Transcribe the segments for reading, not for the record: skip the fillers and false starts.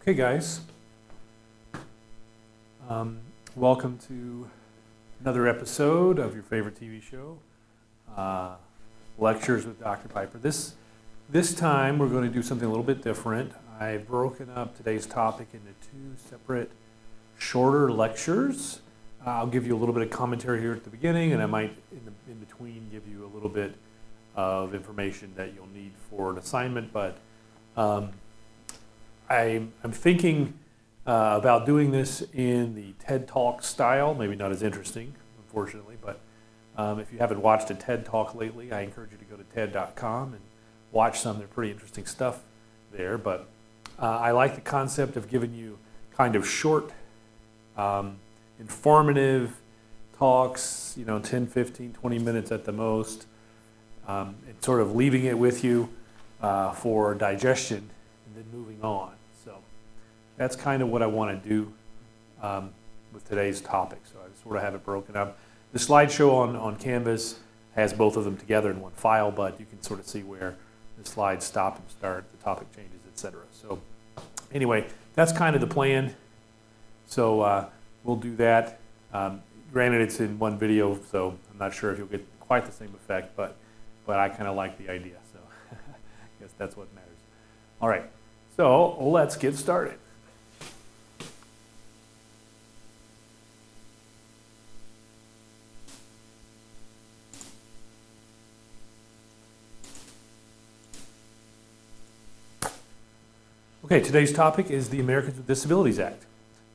Okay, guys. Welcome to another episode of your favorite TV show, Lectures with Dr. Piper. This time we're going to do something a little bit different. I've broken up today's topic into two separate shorter lectures. I'll give you a little bit of commentary here at the beginning, and I might, in between, give you a little bit of information that you'll need for an assignment. But I'm thinking about doing this in the TED Talk style, maybe not as interesting, unfortunately, but if you haven't watched a TED Talk lately, I encourage you to go to TED.com and watch some. They're pretty interesting stuff there, but I like the concept of giving you kind of short, informative talks, 10, 15, 20 minutes at the most, and sort of leaving it with you for digestion and then moving on. So that's kind of what I want to do with today's topic. So I sort of have it broken up. The slideshow on Canvas has both of them together in one file, but you can sort of see where the slides stop and start, the topic changes, etc. So anyway, that's kind of the plan. So we'll do that. Granted, it's in one video, so I'm not sure if you'll get quite the same effect, but I kind of like the idea. So I guess that's what matters. All right, so let's get started. Okay, today's topic is the Americans with Disabilities Act.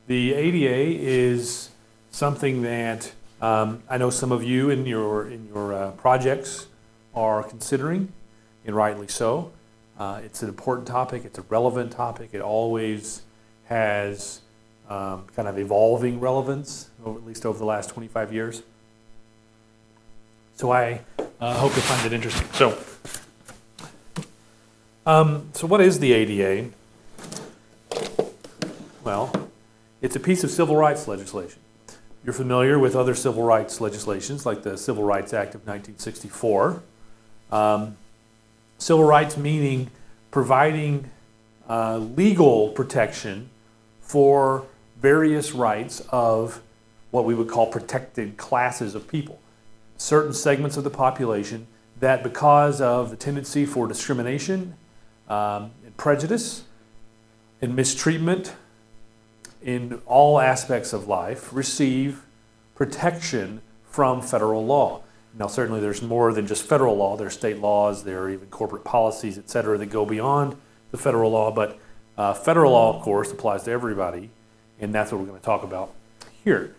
The ADA is something that I know some of you in your projects are considering, and rightly so. It's an important topic. It's a relevant topic. It always has kind of evolving relevance, or at least over the last 25 years. So I hope you find it interesting. So what is the ADA? Well, it's a piece of civil rights legislation. You're familiar with other civil rights legislations like the Civil Rights Act of 1964. Civil rights meaning providing legal protection for various rights of what we would call protected classes of people. Certain segments of the population that, because of the tendency for discrimination and prejudice and mistreatment in all aspects of life, receive protection from federal law. Now, certainly there's more than just federal law. There's state laws, there are even corporate policies, et cetera, that go beyond the federal law, but federal law, of course, applies to everybody, and that's what we're going to talk about here.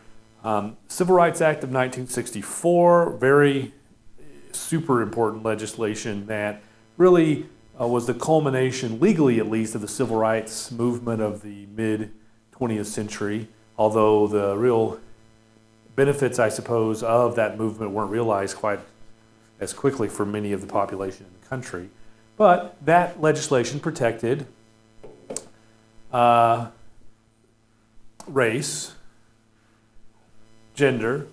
Civil Rights Act of 1964, very super important legislation that really was the culmination, legally at least, of the civil rights movement of the mid-20th century, although the real benefits, I suppose, of that movement weren't realized quite as quickly for many of the population in the country. But that legislation protected race, gender,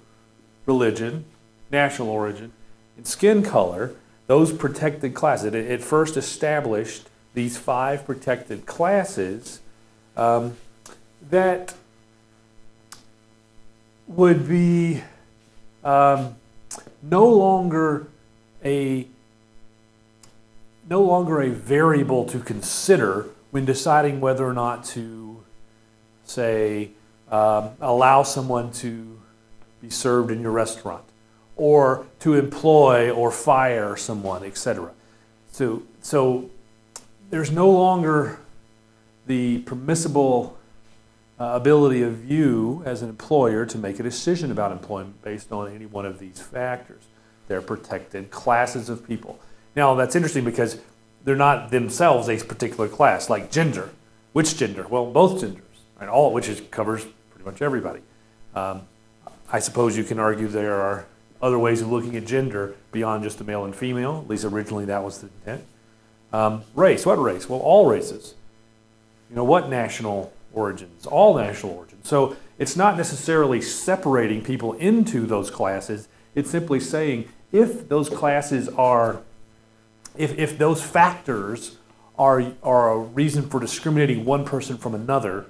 religion, national origin, and skin color, those protected classes. It first established these 5 protected classes that would be no longer a variable to consider when deciding whether or not to, say, allow someone to be served in your restaurant, or to employ or fire someone, etc. So there's no longer the permissible ability of you as an employer to make a decision about employment based on any one of these factors. They're protected classes of people. Now, that's interesting because they're not themselves a particular class, like gender. Which gender? Well, both genders, right? Which covers pretty much everybody. I suppose you can argue there are other ways of looking at gender beyond just the male and female. At least originally that was the intent. Race, what race? Well, all races. What national origins? All national origins. So it's not necessarily separating people into those classes. It's simply saying if those classes are, if those factors are a reason for discriminating one person from another,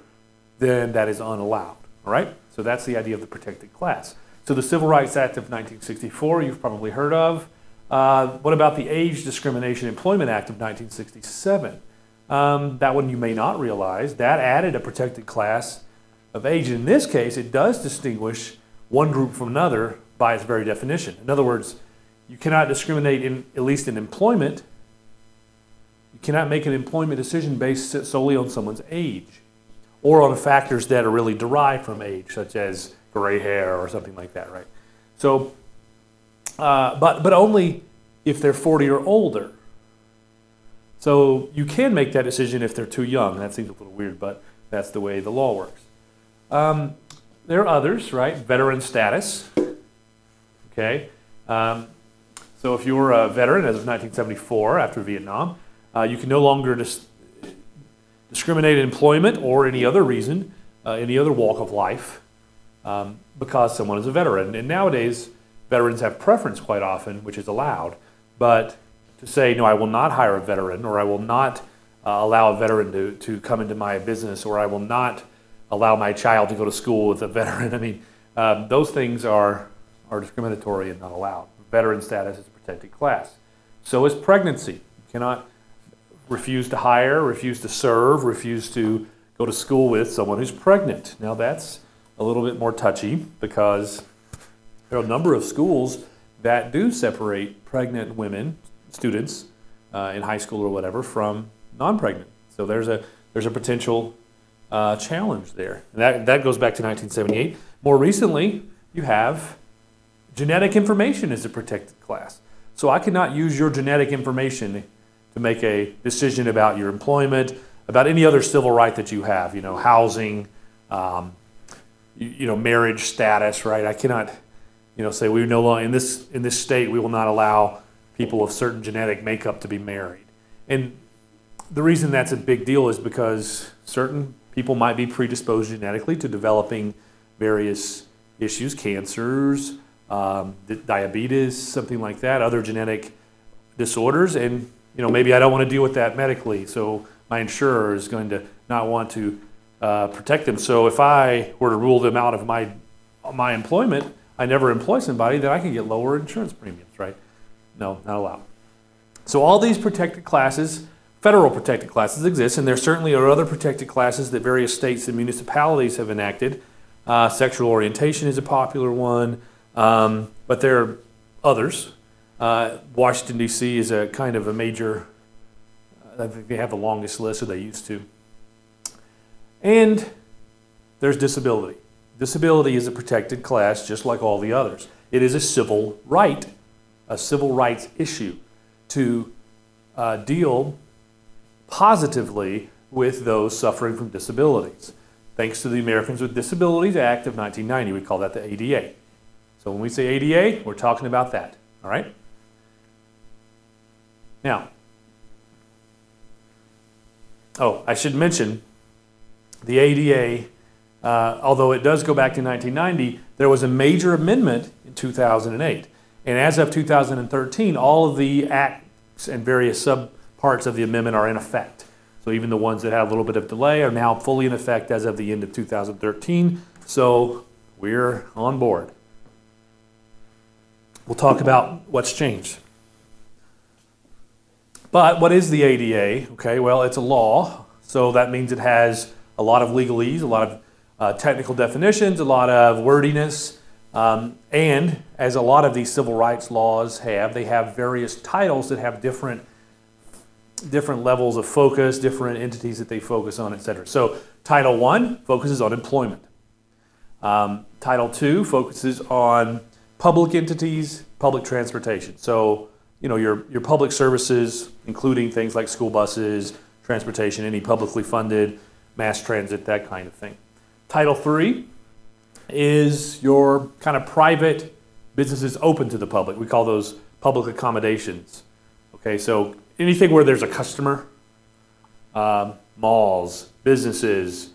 then that is unallowed. All right? So that's the idea of the protected class. So the Civil Rights Act of 1964, you've probably heard of. What about the Age Discrimination Employment Act of 1967? That one you may not realize. That added a protected class of age. In this case, it does distinguish one group from another by its very definition. In other words, you cannot discriminate, at least in employment. You cannot make an employment decision based solely on someone's age or on factors that are really derived from age, such as gray hair or something like that, right? So, but only if they're 40 or older. So you can make that decision if they're too young. That seems a little weird, but that's the way the law works. There are others, right? Veteran status. Okay. So if you were a veteran as of 1974 after Vietnam, you can no longer discriminate in employment or any other reason, any other walk of life, because someone is a veteran. And nowadays, veterans have preference quite often, which is allowed. But to say, no, I will not hire a veteran, or I will not allow a veteran to come into my business, or I will not allow my child to go to school with a veteran. I mean, those things are discriminatory and not allowed. Veteran status is a protected class. So is pregnancy. You cannot refuse to hire, refuse to serve, refuse to go to school with someone who's pregnant. Now that's a little bit more touchy because there are a number of schools that do separate pregnant women, students in high school or whatever, from non-pregnant. So there's a potential challenge there. And that goes back to 1978. More recently, you have genetic information as a protected class. So I cannot use your genetic information to make a decision about your employment, about any other civil right that you have, you know, housing, marriage status, right? I cannot, say we no longer, in this state, we will not allow people of certain genetic makeup to be married. And the reason that's a big deal is because certain people might be predisposed genetically to developing various issues, cancers, diabetes, something like that, other genetic disorders, and maybe I don't want to deal with that medically, so my insurer is going to not want to protect them. So if I were to rule them out of my employment, I never employ somebody, then I can get lower insurance premiums, right? No, not allowed. So all these protected classes, federal protected classes exist, and there certainly are other protected classes that various states and municipalities have enacted. Sexual orientation is a popular one, but there are others. Washington, D.C. is a kind of a major, I think they have the longest list, or they used to. And there's disability. Disability is a protected class just like all the others. It is a civil right, a civil rights issue to deal positively with those suffering from disabilities. Thanks to the Americans with Disabilities Act of 1990, we call that the ADA. So when we say ADA, we're talking about that, all right? Now, I should mention the ADA, although it does go back to 1990, there was a major amendment in 2008. And as of 2013, all of the acts and various subparts of the amendment are in effect. So even the ones that had a little bit of delay are now fully in effect as of the end of 2013. So we're on board. We'll talk about what's changed. But what is the ADA? Okay, well, it's a law, so that means it has a lot of legalese, a lot of technical definitions, a lot of wordiness, and as a lot of these civil rights laws have, they have various titles that have different levels of focus, different entities that they focus on, etc. So Title I focuses on employment. Title II focuses on public entities, public transportation. So your public services, including things like school buses, transportation, any publicly funded, mass transit, that kind of thing. Title III is your kind of private businesses open to the public. We call those public accommodations. Okay, so anything where there's a customer, malls, businesses,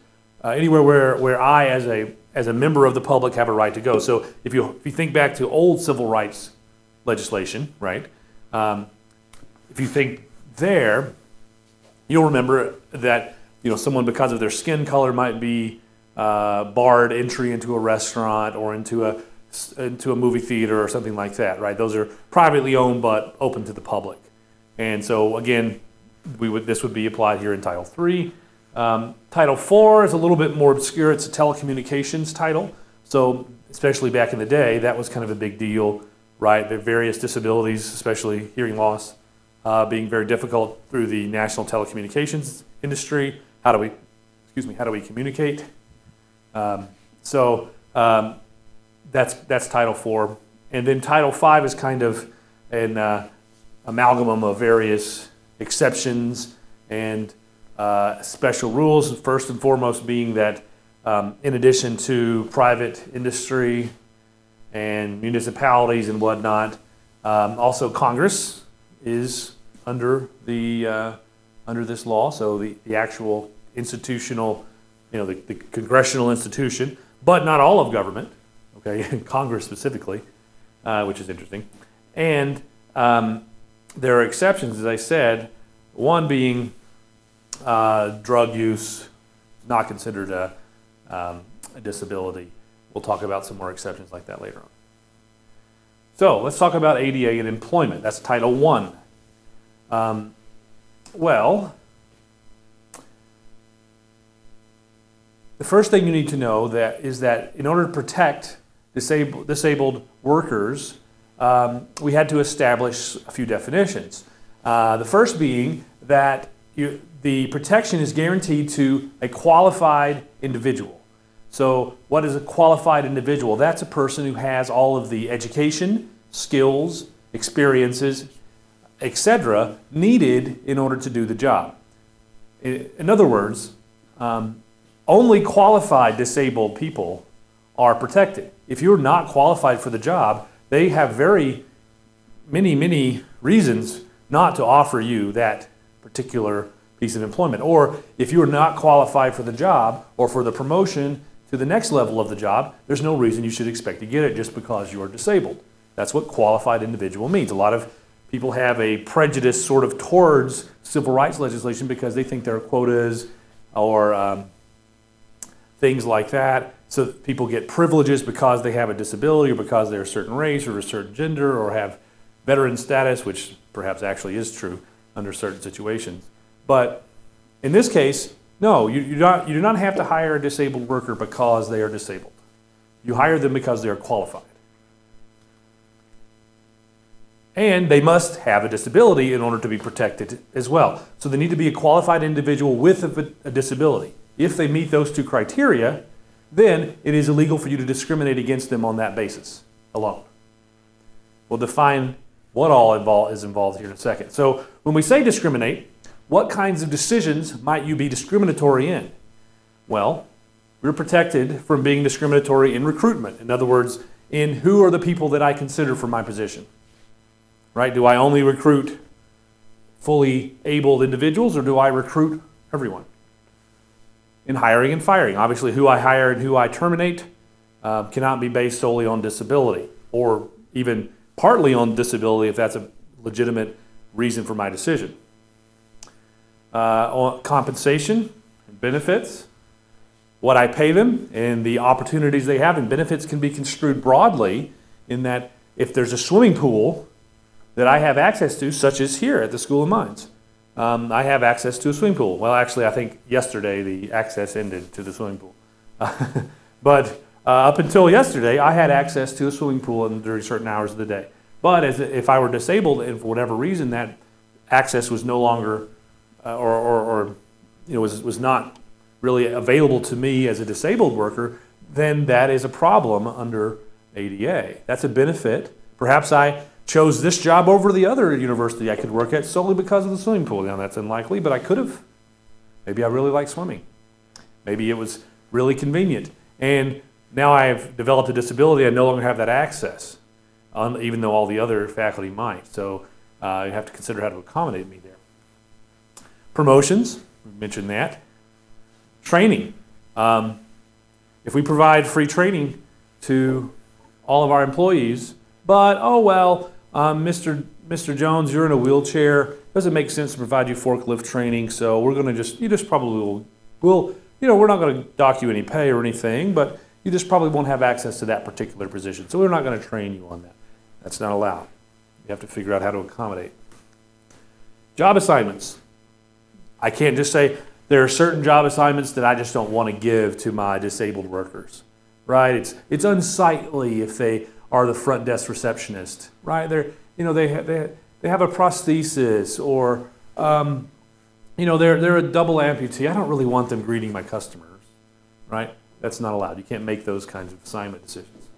anywhere where I, as a member of the public, have a right to go. So if you think back to old civil rights legislation, right? If you think there, You'll remember that someone, because of their skin color, might be barred entry into a restaurant or into a movie theater or something like that, right? Those are privately owned but open to the public. And so again, this would be applied here in Title III. Title IV is a little bit more obscure. It's a telecommunications title. So especially back in the day, that was kind of a big deal, right? There are various disabilities, especially hearing loss, being very difficult through the national telecommunications industry. How do we communicate? That's Title IV. And then Title V is kind of an amalgam of various exceptions and special rules, first and foremost being that in addition to private industry and municipalities and whatnot, also Congress is under this law. So the actual institutional, the congressional institution, but not all of government, okay, Congress specifically, which is interesting. And there are exceptions, as I said, one being drug use, not considered a disability. We'll talk about some more exceptions like that later on. So let's talk about ADA and employment. That's Title I. Well, the first thing you need to know is that in order to protect disabled workers, we had to establish a few definitions. The first being that the protection is guaranteed to a qualified individual. So what is a qualified individual? That's a person who has all of the education, skills, experiences, etc. needed in order to do the job. In other words, only qualified disabled people are protected. If you're not qualified for the job, they have very many reasons not to offer you that particular piece of employment. Or if you are not qualified for the job or for the promotion to the next level of the job, there's no reason you should expect to get it just because you are disabled. That's what qualified individual means. A lot of people have a prejudice sort of towards civil rights legislation because they think there are quotas or things like that. So people get privileges because they have a disability or because they're a certain race or a certain gender or have veteran status, which perhaps actually is true under certain situations. But in this case, no, you do not have to hire a disabled worker because they are disabled. You hire them because they are qualified. And they must have a disability in order to be protected as well. So they need to be a qualified individual with a disability. If they meet those two criteria, then it is illegal for you to discriminate against them on that basis alone. We'll define what all is involved here in a second. So when we say discriminate, what kinds of decisions might you be discriminatory in? Well, we're protected from being discriminatory in recruitment. In other words, in who are the people that I consider for my position. Right? Do I only recruit fully abled individuals or do I recruit everyone? In hiring and firing, obviously who I hire and who I terminate cannot be based solely on disability or even partly on disability if that's a legitimate reason for my decision. On compensation and benefits, what I pay them and the opportunities they have, and benefits can be construed broadly in that if there's a swimming pool that I have access to, such as here at the School of Mines, I have access to a swimming pool. Well, actually, I think yesterday the access ended to the swimming pool. But up until yesterday, I had access to a swimming pool during certain hours of the day. But if I were disabled and for whatever reason that access was no longer was not really available to me as a disabled worker, then that is a problem under ADA. That's a benefit. Perhaps I chose this job over the other university I could work at solely because of the swimming pool. Now that's unlikely, but I could have. Maybe I really like swimming. Maybe it was really convenient. And now I've developed a disability, I no longer have that access, even though all the other faculty might. So you have to consider how to accommodate me there. Promotions, we mentioned that. Training. If we provide free training to all of our employees, but, oh well, Mr. Jones, you're in a wheelchair, doesn't make sense to provide you forklift training, so we're going to you just probably will, we're not going to dock you any pay or anything, but you just probably won't have access to that particular position. So we're not going to train you on that. That's not allowed. You have to figure out how to accommodate. Job assignments. I can't just say there are certain job assignments that I just don't want to give to my disabled workers, right? It's unsightly if they are the front desk receptionist, right? They have a prosthesis, or they're a double amputee. I don't really want them greeting my customers, right? That's not allowed. You can't make those kinds of assignment decisions.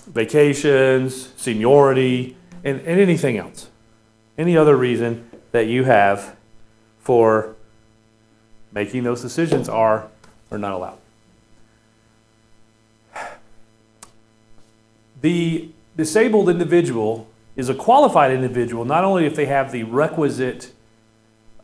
Vacations, seniority, and anything else. Any other reason that you have for making those decisions are not allowed. The disabled individual is a qualified individual not only if they have the requisite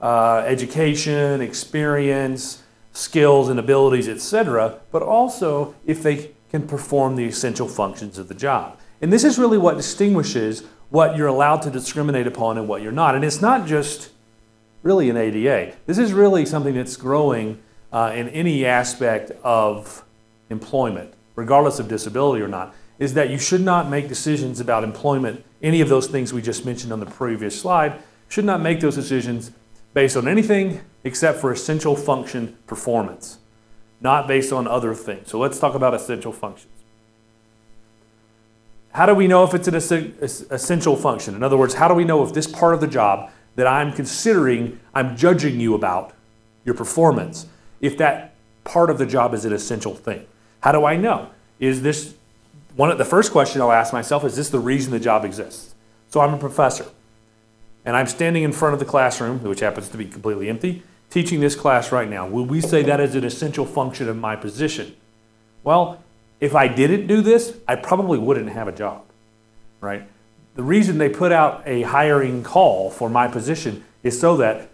education, experience, skills and abilities, etc., but also if they can perform the essential functions of the job. And this is really what distinguishes what you're allowed to discriminate upon and what you're not. And it's not just really an ADA. This is really something that's growing in any aspect of employment, regardless of disability or not, is that you should not make decisions about employment, any of those things we just mentioned on the previous slide, should not make those decisions based on anything except for essential function performance, not based on other things. So let's talk about essential functions. How do we know if it's an essential function? In other words, how do we know if this part of the job that I'm considering, I'm judging you about your performance, if that part of the job is an essential thing? How do I know? Is this the first question I'll ask myself, is this the reason the job exists? So I'm a professor, and I'm standing in front of the classroom, which happens to be completely empty, teaching this class right now. Will we say that is an essential function of my position? Well, if I didn't do this, I probably wouldn't have a job, right? The reason they put out a hiring call for my position is so that,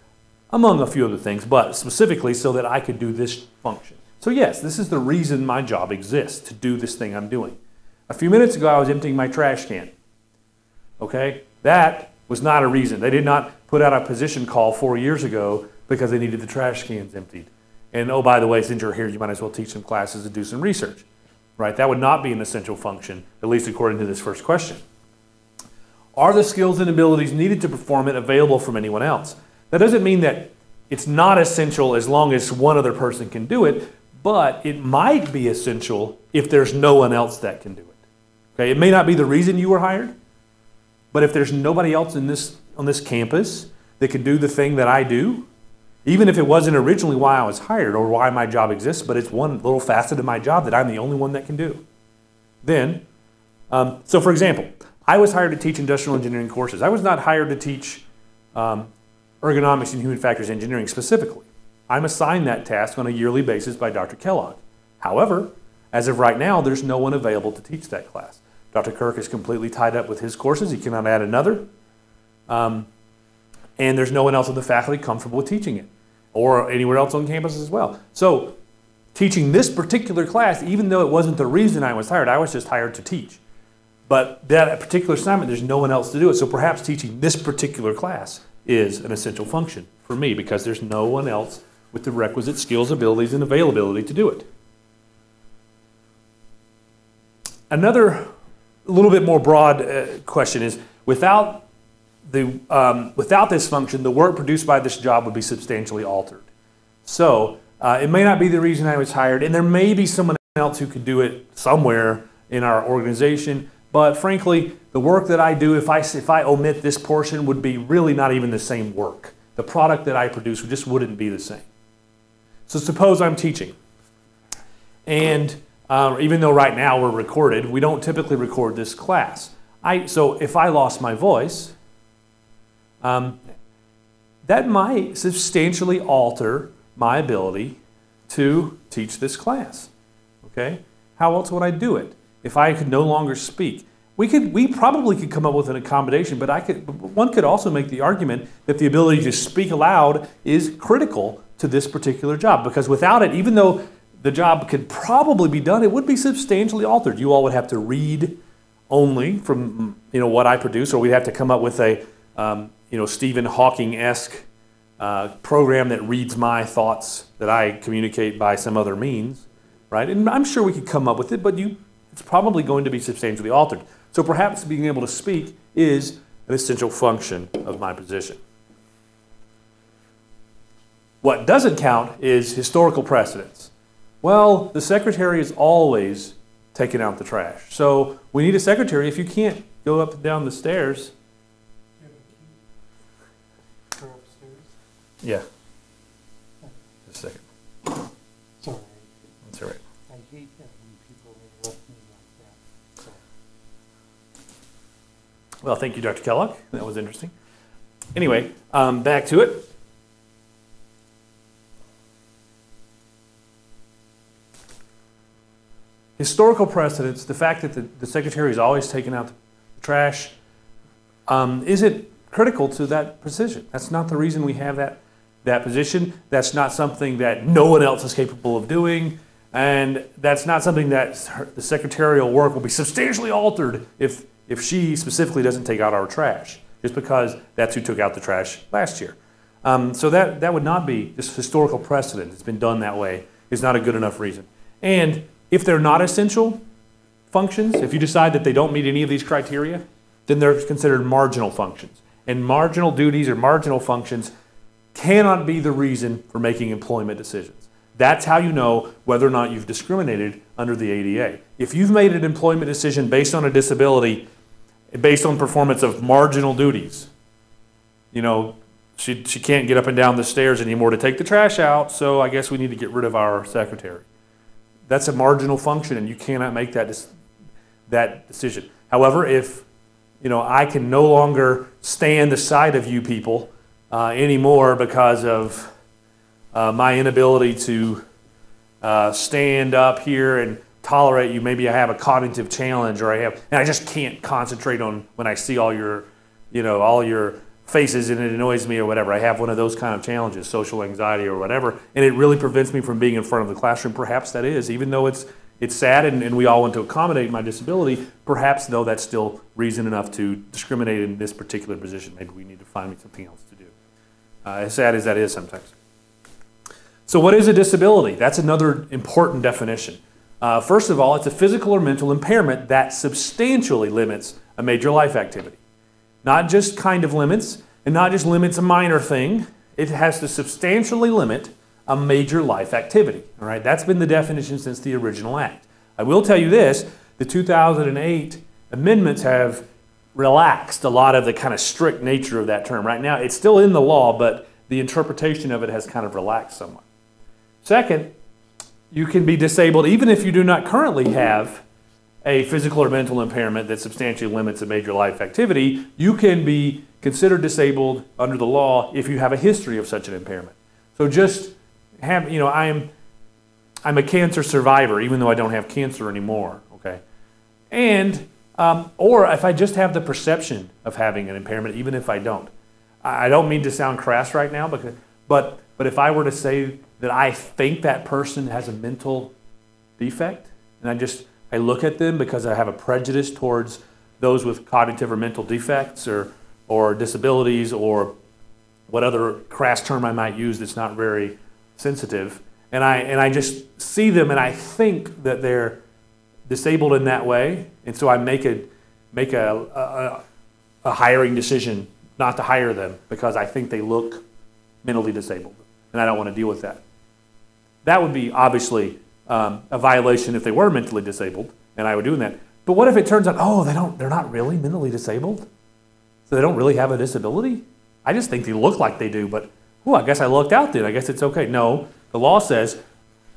among a few other things, but specifically so that I could do this function. So yes, this is the reason my job exists, to do this thing I'm doing. A few minutes ago, I was emptying my trash can. Okay? That was not a reason. They did not put out a position call 4 years ago because they needed the trash cans emptied. And oh, by the way, since you're here, you might as well teach some classes and do some research. Right? That would not be an essential function, at least according to this first question. Are the skills and abilities needed to perform it available from anyone else? That doesn't mean that it's not essential as long as one other person can do it, but it might be essential if there's no one else that can do it. Okay? It may not be the reason you were hired, but if there's nobody else on this campus that can do the thing that I do, even if it wasn't originally why I was hired or why my job exists, but it's one little facet of my job that I'm the only one that can do. Then, so for example, I was hired to teach industrial engineering courses. I was not hired to teach ergonomics and human factors engineering specifically. I'm assigned that task on a yearly basis by Dr. Kellogg. However, as of right now, there's no one available to teach that class. Dr. Kirk is completely tied up with his courses. He cannot add another. And there's no one else on the faculty comfortable with teaching it, or anywhere else on campus as well. So teaching this particular class, even though it wasn't the reason I was just hired to teach. But that particular assignment, there's no one else to do it. So perhaps teaching this particular class is an essential function for me because there's no one else with the requisite skills, abilities, and availability to do it. Another little bit more broad question is, without this function, the work produced by this job would be substantially altered. So it may not be the reason I was hired, and there may be someone else who could do it somewhere in our organization, but frankly, the work that I do, if I omit this portion, would be really not even the same work. The product that I produce just wouldn't be the same. So suppose I'm teaching, and even though right now we're recorded, we don't typically record this class. So if I lost my voice, that might substantially alter my ability to teach this class. Okay? How else would I do it? If I could no longer speak, we probably could come up with an accommodation, but one could also make the argument that the ability to speak aloud is critical to this particular job, because without it, even though the job could probably be done, it would be substantially altered. You all would have to read only from what I produce, or we'd have to come up with a Stephen Hawking-esque program that reads my thoughts that I communicate by some other means, right? And I'm sure we could come up with it, but it's probably going to be substantially altered. So perhaps being able to speak is an essential function of my position. What doesn't count is historical precedence. Well, the secretary is always taking out the trash. So we need a secretary. If you can't go up and down the stairs. Go upstairs. Yeah. Just a second. Sorry. That's all right. I hate that when people interrupt me like that. So. Well, thank you, Dr. Kellogg. That was interesting. Anyway, back to it. Historical precedents, the fact that the secretary is always taking out the trash, isn't critical to that position. That's not the reason we have that position. That's not something that no one else is capable of doing. And that's not something that the secretarial work will be substantially altered if she specifically doesn't take out our trash, just because that's who took out the trash last year. So that would not be just historical precedent. It's been done that way. It's not a good enough reason. And if they're not essential functions, if you decide that they don't meet any of these criteria, then they're considered marginal functions. And marginal duties or marginal functions cannot be the reason for making employment decisions. That's how you know whether or not you've discriminated under the ADA. If you've made an employment decision based on a disability, based on performance of marginal duties, she can't get up and down the stairs anymore to take the trash out, so I guess we need to get rid of our secretary. That's a marginal function, and you cannot make that decision. However, if I can no longer stand the sight of you people anymore because of my inability to stand up here and tolerate you, maybe I have a cognitive challenge, and I just can't concentrate on when I see all your faces and it annoys me or whatever. I have one of those kind of challenges, social anxiety or whatever, and it really prevents me from being in front of the classroom. Perhaps that is, even though it's sad and we all want to accommodate my disability, perhaps though that's still reason enough to discriminate in this particular position. Maybe we need to find me something else to do. As sad as that is sometimes. So what is a disability? That's another important definition. First of all, it's a physical or mental impairment that substantially limits a major life activity. Not just kind of limits, and not just limits a minor thing. It has to substantially limit a major life activity. All right, that's been the definition since the original act. I will tell you this, the 2008 amendments have relaxed a lot of the kind of strict nature of that term. Right now, it's still in the law, but the interpretation of it has kind of relaxed somewhat. Second, you can be disabled even if you do not currently have a physical or mental impairment that substantially limits a major life activity. You can be considered disabled under the law if you have a history of such an impairment. So just have, I'm a cancer survivor even though I don't have cancer anymore, okay? And, or if I just have the perception of having an impairment even if I don't. I don't mean to sound crass right now, but if I were to say that I think that person has a mental defect, and I look at them because I have a prejudice towards those with cognitive or mental defects or disabilities or what other crass term I might use that's not very sensitive, and I just see them and I think that they're disabled in that way, and so I make a hiring decision not to hire them because I think they look mentally disabled, and I don't want to deal with that. That would be obviously a violation if they were mentally disabled, and I were doing that. But what if it turns out, oh, they're not really mentally disabled? So they don't really have a disability? I just think they look like they do, but I guess I lucked out then. I guess it's okay. No, the law says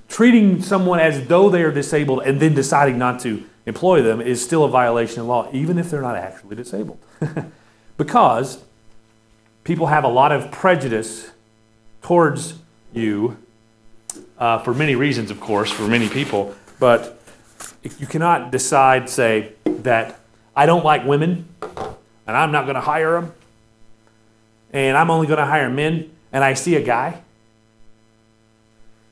treating someone as though they are disabled and then deciding not to employ them is still a violation of law, even if they're not actually disabled. Because people have a lot of prejudice towards you for many reasons, of course, for many people, but if you cannot decide, say, that I don't like women and I'm not going to hire them and I'm only going to hire men, and I see a guy,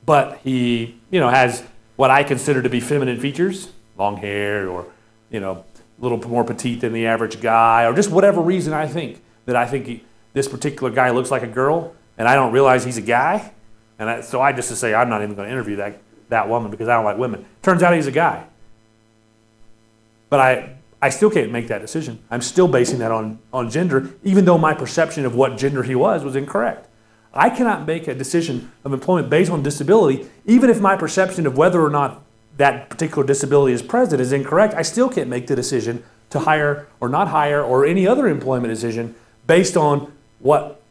but he, has what I consider to be feminine features, long hair or, a little more petite than the average guy, or just whatever reason I think that this particular guy looks like a girl, and I don't realize he's a guy, and so I just say I'm not even going to interview that woman because I don't like women. Turns out he's a guy. But I still can't make that decision. I'm still basing that on gender, even though my perception of what gender he was incorrect. I cannot make a decision of employment based on disability, even if my perception of whether or not that particular disability is present is incorrect. I still can't make the decision to hire or not hire or any other employment decision based on what,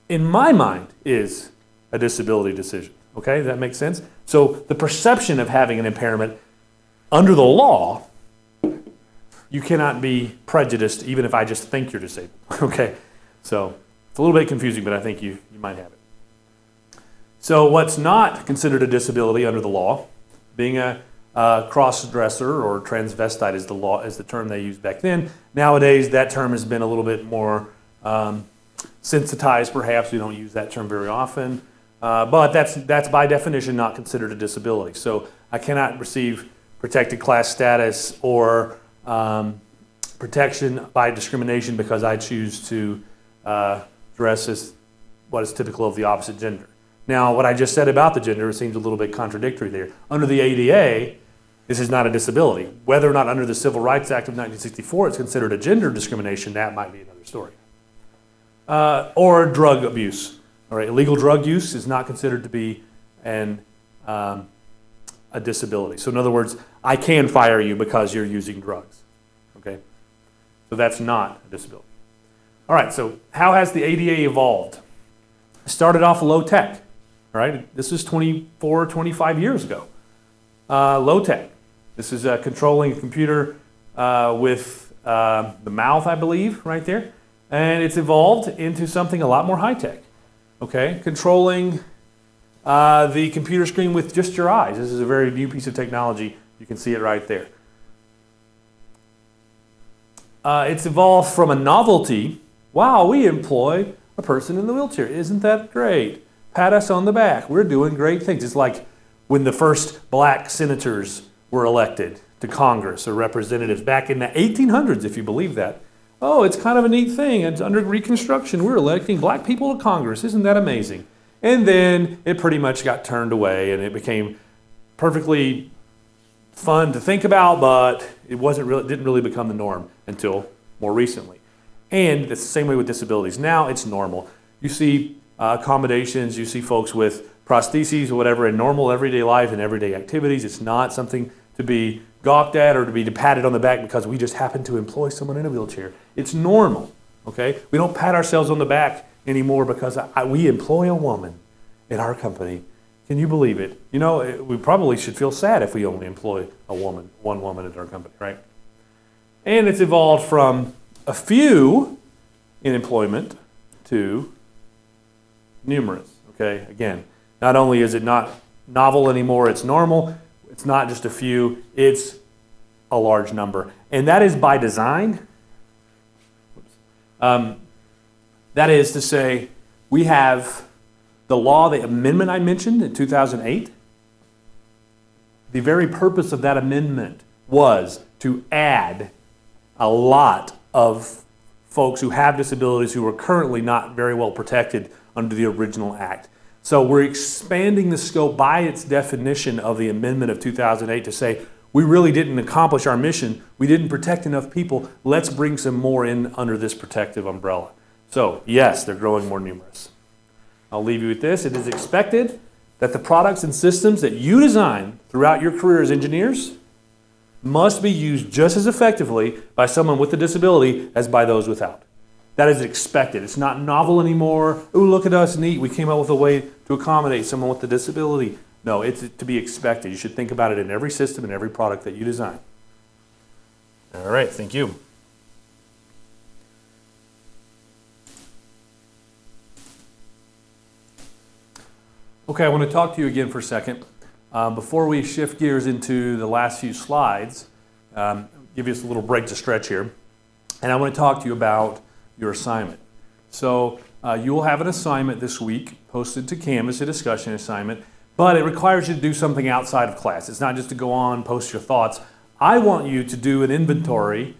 in my mind, is a disability decision. Okay, does that make sense? So the perception of having an impairment under the law, you cannot be prejudiced even if I just think you're disabled. Okay, so it's a little bit confusing, but I think you might have it. So what's not considered a disability under the law, being a cross-dresser or transvestite is the term they used back then. Nowadays, that term has been a little bit more sensitized, perhaps. We don't use that term very often. But that's by definition not considered a disability. So I cannot receive protected class status or protection by discrimination because I choose to dress as what is typical of the opposite gender. Now, what I just said about the gender seems a little bit contradictory there. Under the ADA, this is not a disability. Whether or not under the Civil Rights Act of 1964 it's considered a gender discrimination, that might be another story. Or drug abuse. All right, illegal drug use is not considered to be a disability. So in other words, I can fire you because you're using drugs. Okay, so that's not a disability. All right, so how has the ADA evolved? It started off low tech. All right, this is 24, 25 years ago. Low tech. This is controlling a computer with the mouth, I believe, right there. And it's evolved into something a lot more high tech. Okay, controlling the computer screen with just your eyes. This is a very new piece of technology. You can see it right there. It's evolved from a novelty. Wow, we employ a person in the wheelchair. Isn't that great? Pat us on the back. We're doing great things. It's like when the first black senators were elected to Congress or representatives back in the 1800s, if you believe that. Oh, it's kind of a neat thing. It's under Reconstruction. We're electing black people to Congress. Isn't that amazing? And then it pretty much got turned away and it became perfectly fun to think about, but it didn't really become the norm until more recently. And it's the same way with disabilities. Now it's normal. You see accommodations, you see folks with prostheses or whatever in normal everyday life and everyday activities. It's not something to be gawked at or to be patted on the back because we just happen to employ someone in a wheelchair. It's normal, okay? We don't pat ourselves on the back anymore because we employ a woman in our company. Can you believe it? You know, we probably should feel sad if we only employ one woman at our company, right? And it's evolved from a few in employment to numerous, okay? Again, not only is it not novel anymore, it's normal. It's not just a few, it's a large number. And that is by design. That is to say, we have the law, the amendment I mentioned in 2008. The very purpose of that amendment was to add a lot of folks who have disabilities who are currently not very well protected under the original act. So we're expanding the scope by its definition of the amendment of 2008 to say, we really didn't accomplish our mission. We didn't protect enough people. Let's bring some more in under this protective umbrella. So yes, they're growing more numerous. I'll leave you with this. It is expected that the products and systems that you design throughout your career as engineers must be used just as effectively by someone with a disability as by those without. That is expected. It's not novel anymore. Ooh, look at us, neat. We came up with a way to accommodate someone with a disability. No, it's to be expected. You should think about it in every system and every product that you design. All right, thank you. Okay, I want to talk to you again for a second. Before we shift gears into the last few slides, give you a little break to stretch here. And I want to talk to you about your assignment. So you will have an assignment this week posted to Canvas, a discussion assignment, but it requires you to do something outside of class. It's not just to go on, post your thoughts. I want you to do an inventory,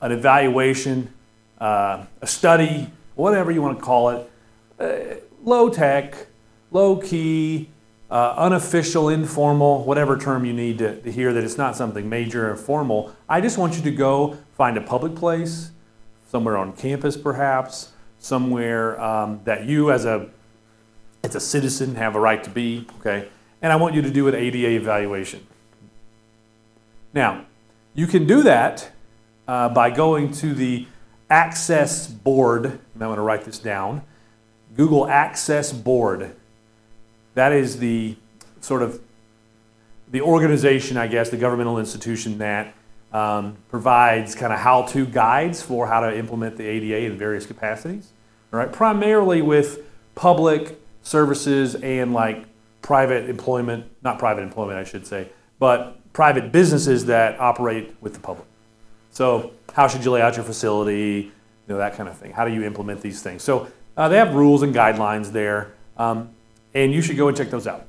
an evaluation, a study whatever you want to call it, low tech, low key, unofficial, informal, whatever term you need to hear that it's not something major or formal. I just want you to go find a public place, somewhere on campus perhaps, somewhere that you as a citizen have a right to be, okay? And I want you to do an ADA evaluation. Now, you can do that by going to the Access Board. I'm going to write this down. Google Access Board. That is the sort of the organization, I guess, the governmental institution that provides kind of how-to guides for how to implement the ADA in various capacities. All right, primarily with public services and like private employment, not private employment, I should say, but private businesses that operate with the public. So how should you lay out your facility, that kind of thing. How do you implement these things? So they have rules and guidelines there, and you should go and check those out.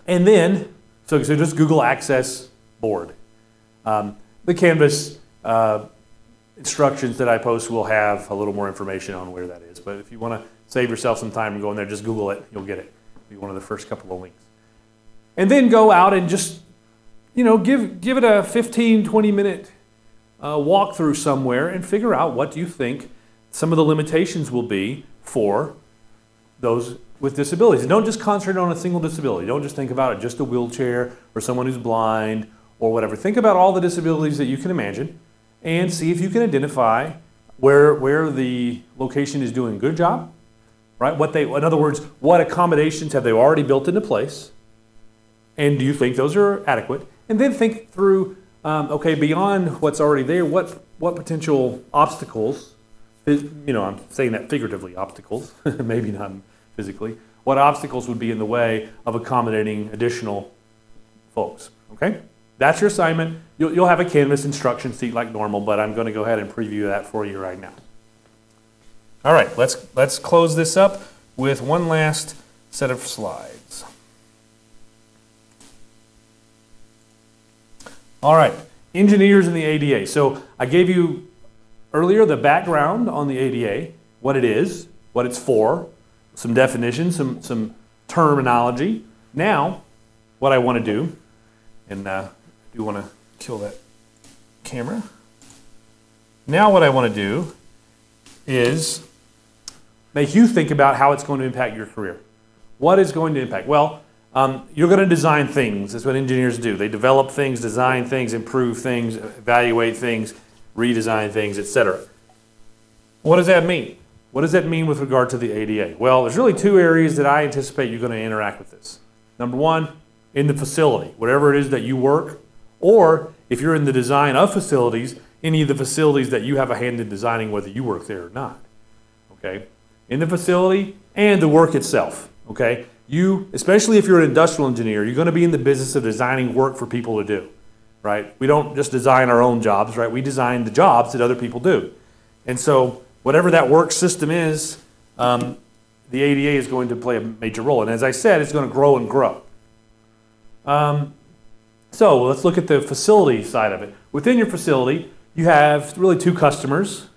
And then, so just Google Access Board. The Canvas instructions that I post will have a little more information on where that is. But if you want to save yourself some time and go in there, just Google it. You'll get it. It'll be one of the first couple of links. And then go out and just, give it a 15, 20-minute walkthrough somewhere and figure out what do you think some of the limitations will be for those with disabilities. And don't just concentrate on a single disability. Don't just think about it, just a wheelchair or someone who's blind or whatever. Think about all the disabilities that you can imagine and see if you can identify where the location is doing a good job, right? In other words, what accommodations have they already built into place? And do you think those are adequate? And then think through, okay, beyond what's already there, what potential obstacles, I'm saying that figuratively, obstacles, maybe not physically, what obstacles would be in the way of accommodating additional folks, okay? That's your assignment. You'll have a Canvas instruction sheet like normal, but I'm going to go ahead and preview that for you right now. All right, let's close this up with one last set of slides. All right, engineers in the ADA. So I gave you earlier the background on the ADA, what it is, what it's for, some definitions, some terminology. Now, what I want to do, and I do want to kill that camera. Now what I want to do is make you think about how it's going to impact your career. What is going to impact? Well, you're going to design things. That's what engineers do. They develop things, design things, improve things, evaluate things, redesign things, etc. What does that mean? What does that mean with regard to the ADA? Well, there's really two areas that I anticipate you're going to interact with this. Number one, in the facility, whatever it is that you work, or if you're in the design of facilities, any of the facilities that you have a hand in designing, whether you work there or not. Okay? In the facility and the work itself. Okay? You, especially if you're an industrial engineer, you're going to be in the business of designing work for people to do. Right? We don't just design our own jobs, right? We design the jobs that other people do. And so whatever that work system is, the ADA is going to play a major role. And as I said, it's going to grow and grow. So let's look at the facility side of it. Within your facility, you have really two customers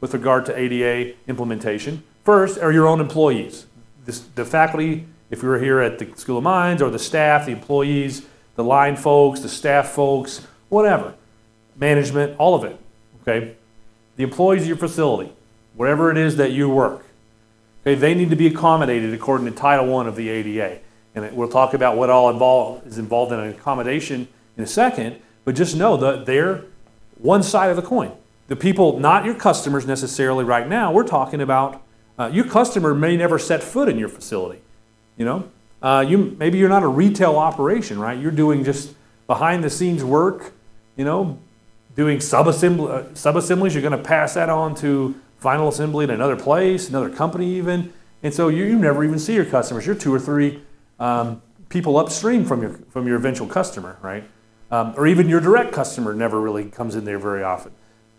with regard to ADA implementation. First are your own employees. The faculty, if you're here at the School of Mines, or the staff, the employees, the line folks, the staff folks, whatever. Management, all of it, okay? The employees of your facility, wherever it is that you work, okay, they need to be accommodated according to Title I of the ADA. And we'll talk about what all is involved in an accommodation in a second, but just know that they're one side of the coin. The people, not your customers necessarily right now, we're talking about your customer may never set foot in your facility. Maybe you're not a retail operation, right? You're doing just behind the scenes work, doing sub-assemblies. You're going to pass that on to final assembly in another place, another company even. And so you never even see your customers. You're 2 or 3 people upstream from your eventual customer, right? Or even your direct customer never really comes in there very often.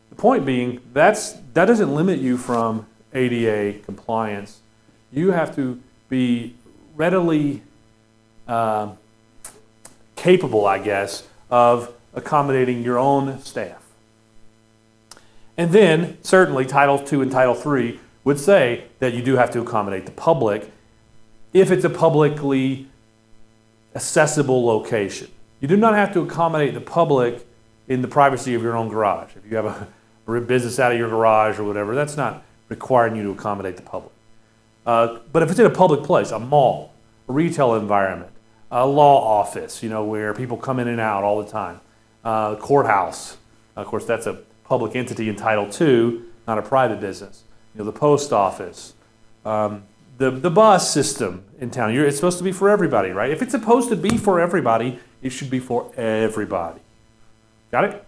The point being, that doesn't limit you from ADA compliance. You have to be readily capable, I guess, of accommodating your own staff. And then, certainly, Title II and Title III would say that you do have to accommodate the public if it's a publicly accessible location. You do not have to accommodate the public in the privacy of your own garage. If you have a business out of your garage or whatever, that's not requiring you to accommodate the public. But if it's in a public place, a mall, a retail environment, a law office, where people come in and out all the time, courthouse, of course that's a public entity entitled to, not a private business. The post office, the bus system in town. It's supposed to be for everybody, right? If it's supposed to be for everybody, it should be for everybody. Got it?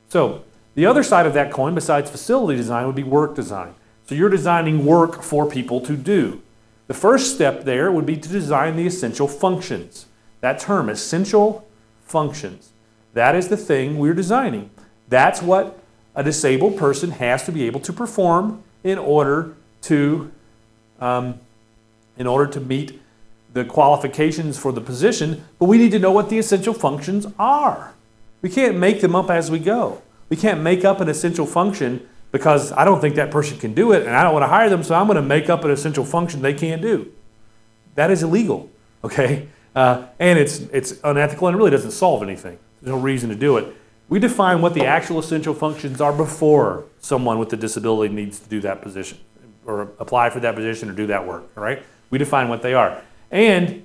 So the other side of that coin, besides facility design, would be work design. So you're designing work for people to do. The first step there would be to design the essential functions. That term, essential functions, that is the thing we're designing. That's what a disabled person has to be able to perform in order to meet the qualifications for the position, but we need to know what the essential functions are. We can't make them up as we go. We can't make up an essential function because I don't think that person can do it and I don't want to hire them, so I'm going to make up an essential function they can't do. That is illegal, okay? And it's unethical and it really doesn't solve anything. There's no reason to do it. We define what the actual essential functions are before someone with a disability needs to do that position or apply for that position or do that work, all right? We define what they are. And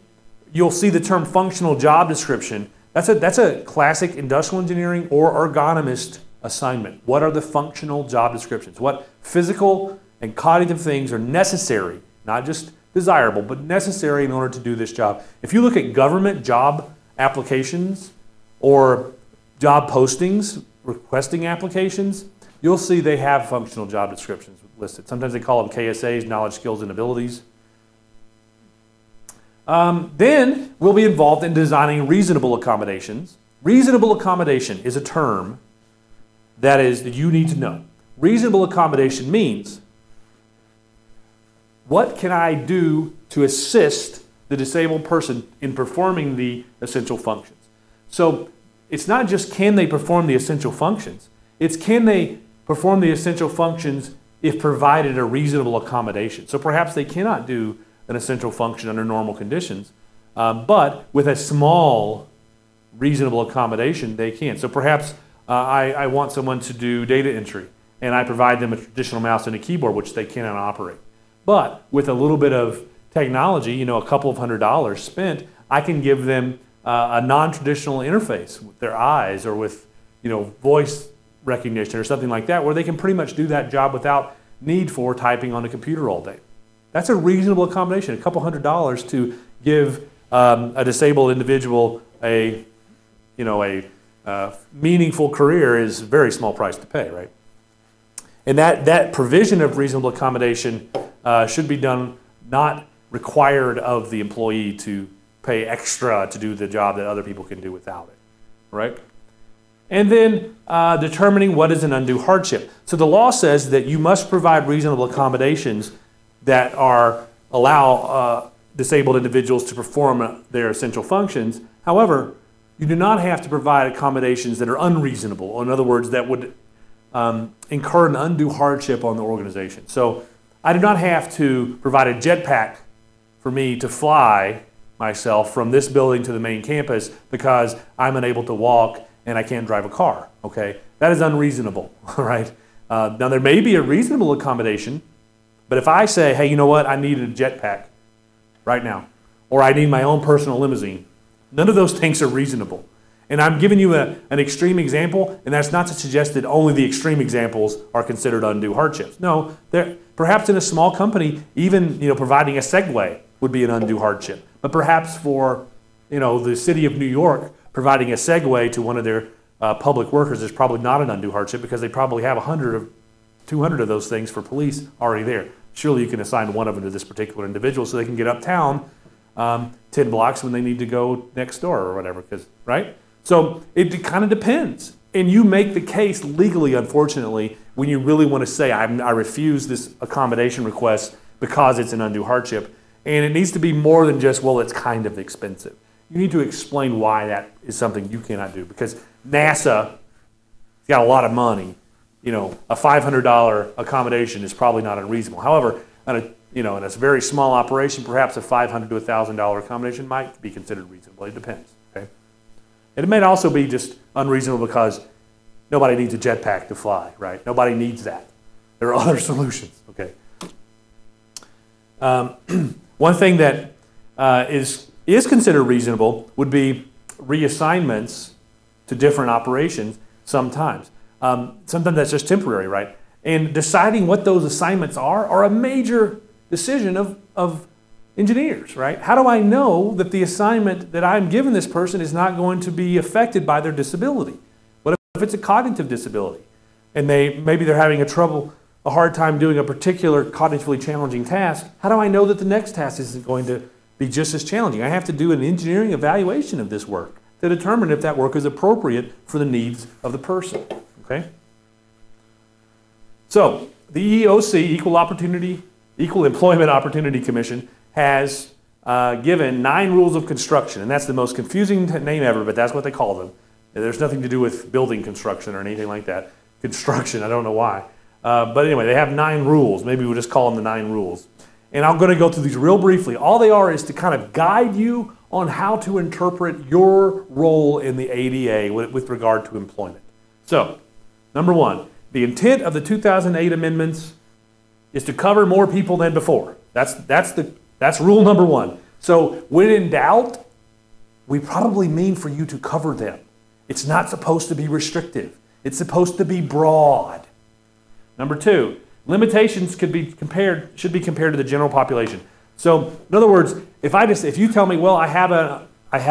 you'll see the term functional job description. That's a classic industrial engineering or ergonomist assignment. What are the functional job descriptions? What physical and cognitive things are necessary, not just desirable, but necessary in order to do this job? If you look at government job applications or job postings, requesting applications, you'll see they have functional job descriptions listed. Sometimes they call them KSAs, knowledge, skills, and abilities. Then we'll be involved in designing reasonable accommodations. Reasonable accommodation is a term that you need to know. Reasonable accommodation means, what can I do to assist the disabled person in performing the essential functions? So it's not just can they perform the essential functions, it's can they perform the essential functions if provided a reasonable accommodation. So perhaps they cannot do an essential function under normal conditions, but with a small reasonable accommodation they can. So perhaps I want someone to do data entry and I provide them a traditional mouse and a keyboard which they cannot operate. But with a little bit of technology, a couple of $100s spent, I can give them a non-traditional interface with their eyes or with voice recognition or something like that, where they can pretty much do that job without need for typing on a computer all day. That's a reasonable accommodation. A couple $100s to give a disabled individual a meaningful career is a very small price to pay, right? And that provision of reasonable accommodation should be done, not required of the employee to pay extra to do the job that other people can do without it, right? And then determining what is an undue hardship. So the law says that you must provide reasonable accommodations that allow disabled individuals to perform their essential functions. However, you do not have to provide accommodations that are unreasonable, or in other words, that would incur an undue hardship on the organization. So I do not have to provide a jetpack for me to fly myself from this building to the main campus because I'm unable to walk and I can't drive a car, okay? That is unreasonable, all right? Now there may be a reasonable accommodation, but if I say, hey, you know what, I need a jetpack right now, or I need my own personal limousine, none of those things are reasonable. And I'm giving you an extreme example, and that's not to suggest that only the extreme examples are considered undue hardships. No, perhaps in a small company, even providing a Segway would be an undue hardship. But perhaps for the city of New York, providing a Segway to one of their public workers is probably not an undue hardship because they probably have 200 of those things for police already there. Surely you can assign one of them to this particular individual so they can get uptown 10 blocks when they need to go next door or whatever, right? So it kind of depends. And you make the case legally, unfortunately, when you really want to say, I refuse this accommodation request because it's an undue hardship. And it needs to be more than just, well, it's kind of expensive. You need to explain why that is something you cannot do. Because NASA has got a lot of money, a $500 accommodation is probably not unreasonable. However, in a very small operation, perhaps a $500 to $1,000 accommodation might be considered reasonable. It depends. Okay, and it may also be just unreasonable because nobody needs a jetpack to fly, right? Nobody needs that. There are other solutions. Okay. One thing that is considered reasonable would be reassignments to different operations sometimes. Sometimes that's just temporary, right? And deciding what those assignments are a major decision of engineers, right? How do I know that the assignment that I'm giving this person is not going to be affected by their disability? What if it's a cognitive disability and maybe they're having a hard time doing a particular cognitively challenging task? How do I know that the next task isn't going to be just as challenging? I have to do an engineering evaluation of this work to determine if that work is appropriate for the needs of the person. Okay? So the EEOC, Equal Employment Opportunity Commission, has given 9 rules of construction, and that's the most confusing name ever, but that's what they call them. There's nothing to do with building construction or anything like that. Construction, I don't know why. But anyway, they have 9 rules. Maybe we'll just call them the 9 rules. And I'm going to go through these real briefly. All they are is to kind of guide you on how to interpret your role in the ADA with regard to employment. So, number 1, the intent of the 2008 amendments is to cover more people than before. That's rule number 1. So, when in doubt, we probably mean for you to cover them. It's not supposed to be restrictive. It's supposed to be broad. Number 2, limitations should be compared to the general population. So, in other words, if you tell me, well, I have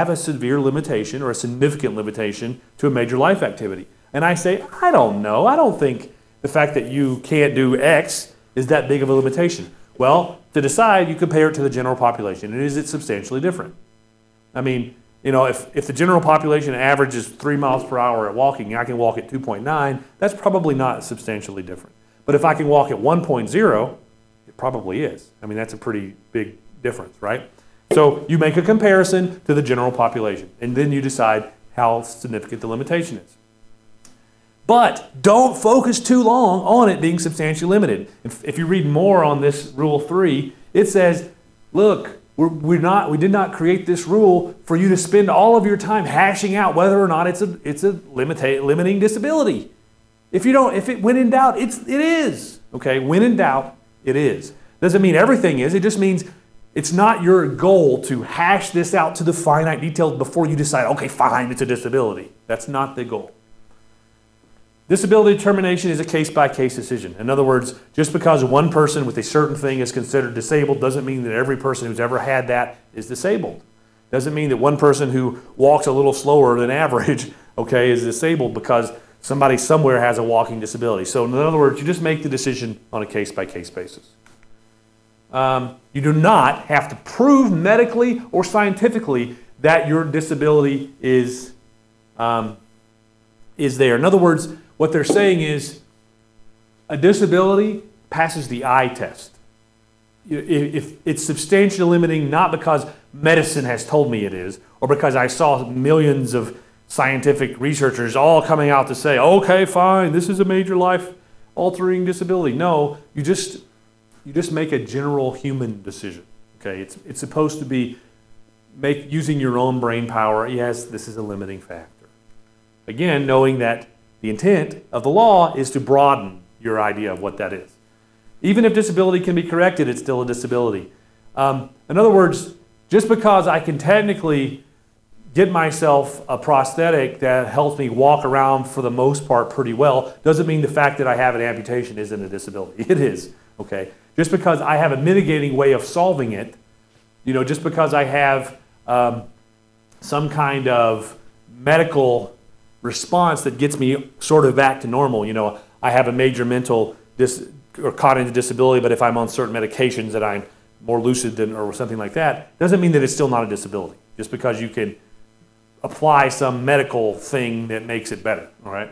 a severe limitation or a significant limitation to a major life activity, and I say, I don't know, I don't think the fact that you can't do X is that big of a limitation. Well, to decide, you compare it to the general population, and is it substantially different? I mean, if the general population averages 3 miles per hour at walking, I can walk at 2.9, that's probably not substantially different. But if I can walk at 1.0, it probably is. I mean, that's a pretty big difference, right? So you make a comparison to the general population, and then you decide how significant the limitation is. But don't focus too long on it being substantially limited. If you read more on this Rule 3, it says, look, we did not create this rule for you to spend all of your time hashing out whether or not it's a limiting disability. When in doubt, it is. Okay, when in doubt, it is. Doesn't mean everything is. It just means it's not your goal to hash this out to the finite details before you decide, okay, fine, it's a disability. That's not the goal. Disability determination is a case-by-case decision. In other words, just because one person with a certain thing is considered disabled doesn't mean that every person who's ever had that is disabled. Doesn't mean that one person who walks a little slower than average, okay, is disabled because somebody somewhere has a walking disability. So in other words, you just make the decision on a case-by-case basis. You do not have to prove medically or scientifically that your disability is there. In other words, what they're saying is a disability passes the eye test. If it's substantially limiting, not because medicine has told me it is, or because I saw millions of scientific researchers all coming out to say, okay, fine, this is a major life-altering disability. No, you just make a general human decision. Okay, it's supposed to be using your own brain power. Yes, this is a limiting factor. Again, knowing that the intent of the law is to broaden your idea of what that is. Even if disability can be corrected, it's still a disability. In other words, just because I can technically get myself a prosthetic that helps me walk around for the most part pretty well doesn't mean the fact that I have an amputation isn't a disability. It is, okay? Just because I have a mitigating way of solving it, just because I have some kind of medical response that gets me sort of back to normal. I have a major mental or cognitive disability, but if I'm on certain medications that I'm more lucid than or something like that, doesn't mean that it's still not a disability. Just because you can apply some medical thing that makes it better, all right?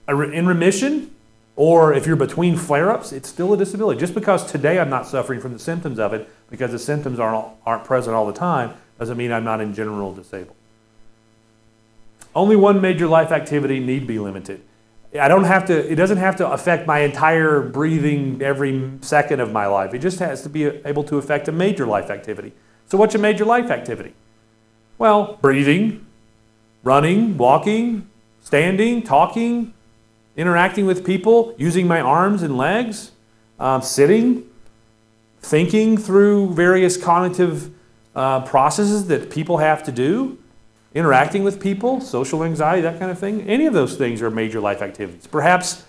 In remission, or if you're between flare-ups, it's still a disability. Just because today I'm not suffering from the symptoms of it, because the symptoms aren't present all the time, doesn't mean I'm not in general disabled. Only one major life activity need be limited. I don't have to, it doesn't have to affect my entire breathing every second of my life. It just has to be able to affect a major life activity. So what's a major life activity? Well, breathing, running, walking, standing, talking, interacting with people, using my arms and legs, sitting, thinking through various cognitive processes that people have to do, interacting with people, social anxiety, that kind of thing. Any of those things are major life activities. Perhaps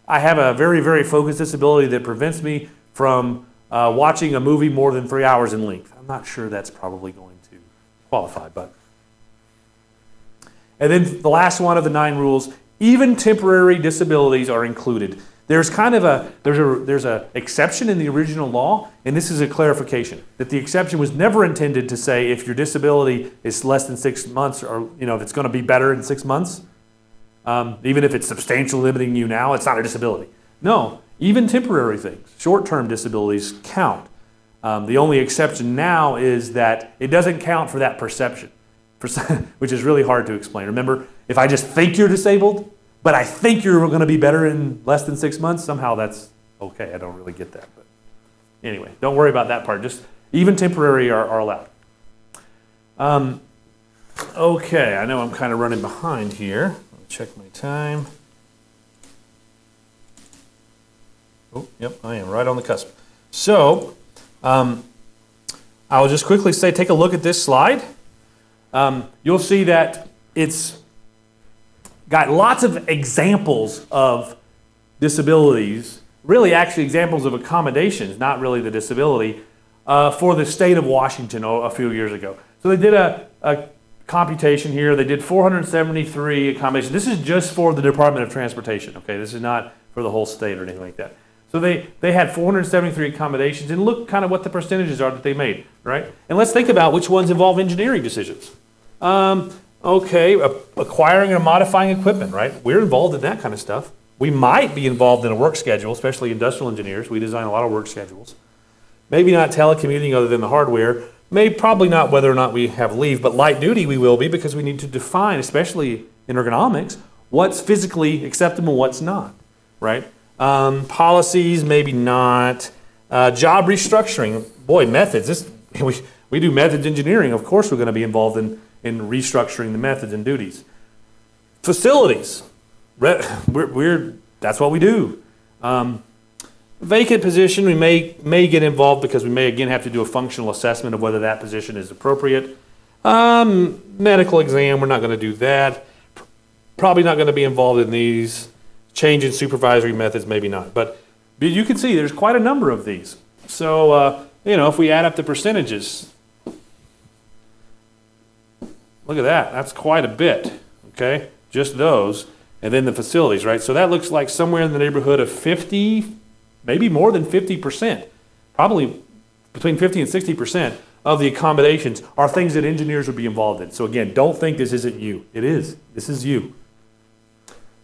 I have a very, very focused disability that prevents me from watching a movie more than 3 hours in length. I'm not sure that's probably going to qualify, but. And then the last one of the 9 rules, even temporary disabilities are included. There's kind of there's a exception in the original law, and this is a clarification, that the exception was never intended to say if your disability is less than 6 months, or if it's going to be better in 6 months, even if it's substantially limiting you now, it's not a disability. No, even temporary things, short-term disabilities count. The only exception now is that it doesn't count for that perception, which is really hard to explain. Remember, if I just think you're disabled, but I think you're going to be better in less than 6 months, somehow that's okay. I don't really get that. But anyway, don't worry about that part. Just even temporary are allowed. Okay, I know I'm kind of running behind here. Let me check my time. Oh, yep, I am right on the cusp. So, I'll just quickly say, take a look at this slide. You'll see that it's got lots of examples of disabilities, really actually examples of accommodations, not really the disability, for the state of Washington a few years ago. So they did a computation here. They did 473 accommodations. This is just for the Department of Transportation, okay? This is not for the whole state or anything like that. So they had 473 accommodations, and look kind of what the percentages are that they made, right? And let's think about which ones involve engineering decisions. Okay, acquiring and modifying equipment, right? We're involved in that kind of stuff. We might be involved in a work schedule, especially industrial engineers. We design a lot of work schedules. Maybe not telecommuting other than the hardware. Probably not whether or not we have leave, but light duty we will be, because we need to define, especially in ergonomics, what's physically acceptable, what's not, right? Policies, maybe not. Job restructuring, boy, methods. We do methods engineering. Of course we're going to be involved in restructuring the methods and duties. Facilities, that's what we do. Vacant position, we may get involved because we may again have to do a functional assessment of whether that position is appropriate. Medical exam, we're not going to do that. Probably not going to be involved in these. Change in supervisory methods, maybe not. But you can see there's quite a number of these. So, if we add up the percentages, look at that. That's quite a bit, okay? Just those. And then the facilities, right? So that looks like somewhere in the neighborhood of 50, maybe more than 50%, probably between 50 and 60% of the accommodations are things that engineers would be involved in. So again, don't think this isn't you. It is. This is you.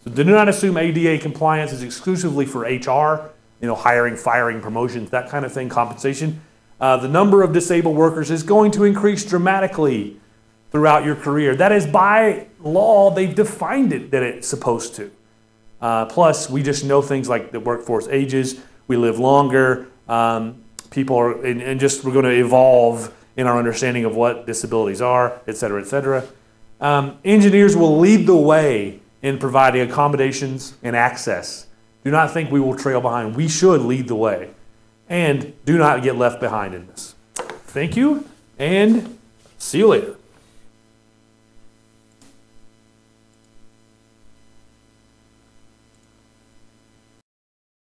So do not assume ADA compliance is exclusively for HR, hiring, firing, promotions, that kind of thing, compensation. The number of disabled workers is going to increase dramatically throughout your career. That is by law, they've defined it that it's supposed to. Plus, we just know things like the workforce ages, we live longer, people are, and just we're going to evolve in our understanding of what disabilities are, et cetera, et cetera. Engineers will lead the way in providing accommodations and access. Do not think we will trail behind. We should lead the way. And do not get left behind in this. Thank you, and see you later.